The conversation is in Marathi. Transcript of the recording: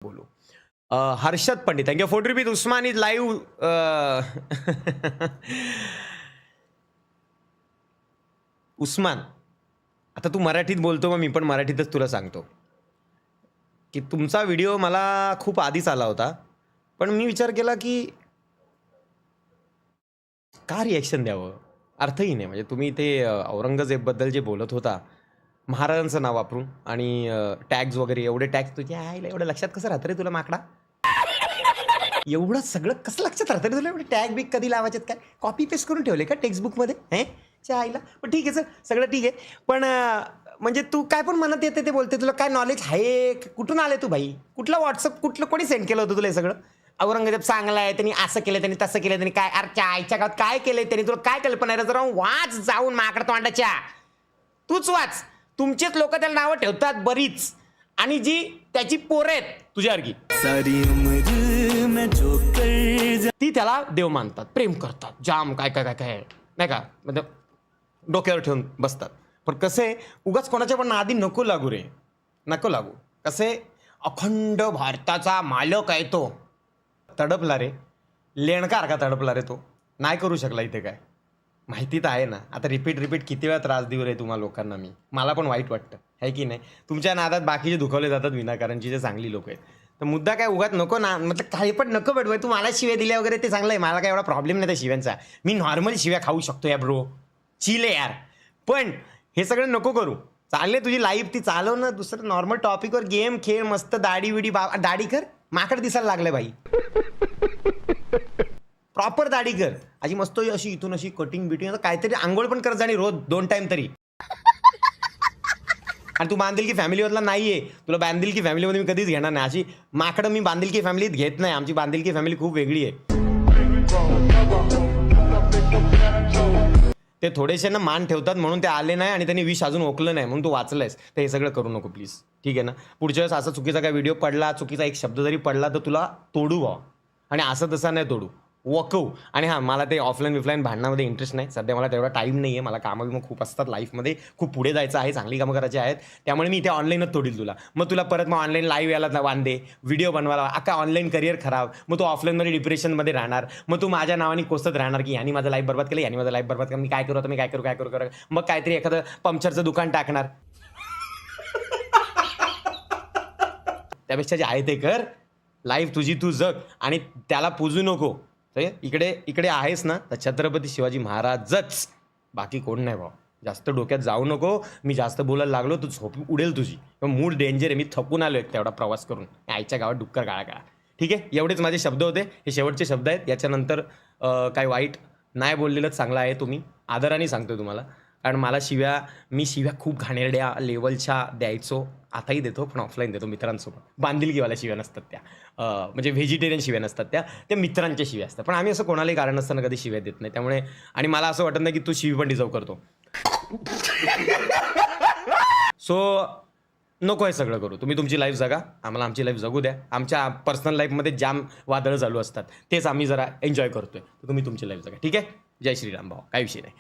बोलू. Harshad Pandit, thank you. 40 rupees. Usman is live. Usman, आता तू मराठीत बोलतो, मग मी पण मराठीतच तुला सांगतो की तुमचा व्हिडिओ मला खूप आधीच आला होता, पण मी विचार केला की का रिॲक्शन द्यावं, अर्थही नाही. म्हणजे तुम्ही ते औरंगजेबबद्दल जे बोलत होता, महाराजांचं नाव वापरून आणि टॅग्स वगैरे, एवढे टॅग्स तुझ्या आईला एवढं लक्षात कसं राहतं रे तुला माकडा? एवढं सगळं कसं लक्षात राहतं रे तुला? एवढे टॅग बिग कधी लावायचे काय? कॉपी पेस्ट करून ठेवले का टेक्स्टबुकमध्ये? हे च्या आईला. पण ठीक आहे सर, सगळं ठीक आहे. पण म्हणजे तू काय पण म्हणत येते ते बोलते, तुला काय नॉलेज आहे? कुठून आले तू भाई? कुठला व्हॉट्सअप, कुठलं कोणी सेंड केलं होतं तुला हे सगळं? औरंगजेब चांगला आहे, त्यांनी असं केलं, त्यांनी तसं केलं, त्यांनी काय, अरे आईच्या गावात काय केलंय त्यांनी, तुला काय कल्पना आहे? जरा वाच जाऊन माकड तोंडाच्या, तूच वाच. तुमचेच लोक त्याला नावं ठेवतात बरीच, आणि जी त्याची पोरं आहेत तुझ्यासारखी, ती त्याला देव मानतात, प्रेम करतात, जाम काय काय काय काय नाही का, म्हणजे डोक्यावर ठेवून बसतात. पण कसे उगाच कोणाच्या पण नादी नको लागू रे, नको लागू. कसे अखंड भारताचा मालक आहे तो, तडपला रे, लेणकार का तडपला रे तो, नाही करू शकला इथे काय. माहिती तर आहे ना. आता रिपीट किती वेळा त्रास देऊ रे तुम्हाला लोकांना मी, मला पण वाईट वाटतं आहे की नाही. तुमच्या नादात बाकीचे दुखवले जातात विनाकारणची, जे चांगली लोक आहेत. तर मुद्दा काय उगाच नको ना, मतलब काही पण नको भेटवाय. तू मला शिव्या दिल्या वगैरे ते चांगलं आहे, मला काय एवढा प्रॉब्लेम नाही त्या शिव्यांचा. मी नॉर्मल शिव्या खाऊ शकतो या ब्रो, चिले यार. पण हे सगळं नको करू. चालले तुझी लाईफ ती चालव ना, दुसरं नॉर्मल टॉपिकवर गेम खेळ, मस्त दाढी विडी दाढी कर, माकड दिसायला लागले भाई. प्रॉपर दाढी कर अशी मस्त, अशी इथून अशी कटिंग बिटिंग, काहीतरी आंघोळ पण करत जाणी रोज 2 टाइम तरी. आणि तू बांधिलकी फॅमिलीमधला नाहीये, तुला बांधिलकी फॅमिलीमध्ये मी कधीच घेणार नाही. अशी माकडं मी बांधिलकी फॅमिलीत घेत नाही. आमची बांधिलकी फॅमिली खूप वेगळी आहे. ते थोडेसे ना मान ठेवतात म्हणून ते आले नाही, आणि त्यांनी विष अजून ओकलं नाही म्हणून तू वाचलंयस. तर हे सगळं करू नको प्लीज, ठीक आहे ना. पुढच्या वेळेस असा चुकीचा काय व्हिडिओ पडला, चुकीचा एक शब्द जरी पडला, तर तुला तोडू व्हा, आणि असं तसं नाही तोडू, वकवू. आणि हां, मला ते ऑफलाईन भांडणामध्ये इंटरेस्ट नाही सध्या. मला तेवढा टाईम नाही आहे. मला कामं खूप असतात लाईफमध्ये, खूप पुढे जायचं आहे, चांगली कामं करायची आहेत. त्यामुळे मी इथे ऑनलाईनच तोडील तुला. मग तुला परत मग ऑनलाईन लाईव्ह यायला वांदे, व्हिडिओ बनवायला, अख्खा ऑनलाईन करिअर खराब. मग तू ऑफलाईनमध्ये डिप्रेशनमध्ये राहणार. मग तू माझ्या नावाने कोसत राहणार की यांनी माझं लाईफ बरबाद केलं, यांनी माझं लाईफ बरबाद केलं, मी काय करू आता, मी काय करू. मग काहीतरी एखादं पंक्चरचं दुकान टाकणार. त्यापेक्षा जे आहे ते कर. लाईफ तुझी तू जग, आणि त्याला पूजू नको. इकडे आहेस ना, तर छत्रपती शिवाजी महाराजच, बाकी कोण नाही भाऊ. जास्त डोक्यात जाऊ नको. मी जास्त बोलायला लागलो तर झोप उडेल तुझी. मूड डेंजर आहे. मी थकून आलो एक तेवढा प्रवास करून, आईच्या गावात डुक्कर काळा. ठीक आहे, एवढेच माझे शब्द होते, हे शेवटचे शब्द आहेत. याच्यानंतर काही वाईट नाही बोललेलंच चांगलं आहे. तुम्ही आदराने सांगतो तुम्हाला, कारण मला मी शिव्या खूप घाणेरड्या लेवलच्या द्यायचो, आताही देतो, पण ऑफलाईन देतो मित्रांसोबत. बांधिलकीवाल्या शिव्या नसतात त्या, म्हणजे व्हेजिटेरियन शिव्या नसतात त्या मित्रांच्या शिव्या असतात. पण आम्ही असं कोणालाही कारण नसताना कधी शिव्या देत नाही. त्यामुळे, आणि मला असं वाटत नाही की तू शिवी पण डिझर्व करतो. सो नको आहे सगळं करू. तुम्ही तुमची लाईफ जगा, आम्हाला आमची लाईफ जगू द्या. आमच्या पर्सनल लाईफमध्ये जाम वादळं चालू असतात, तेच आम्ही जरा एन्जॉय करतोय. तर तुम्ही तुमची लाईफ जगा, ठीक आहे. जय श्रीराम भाऊ, काही विषय नाही.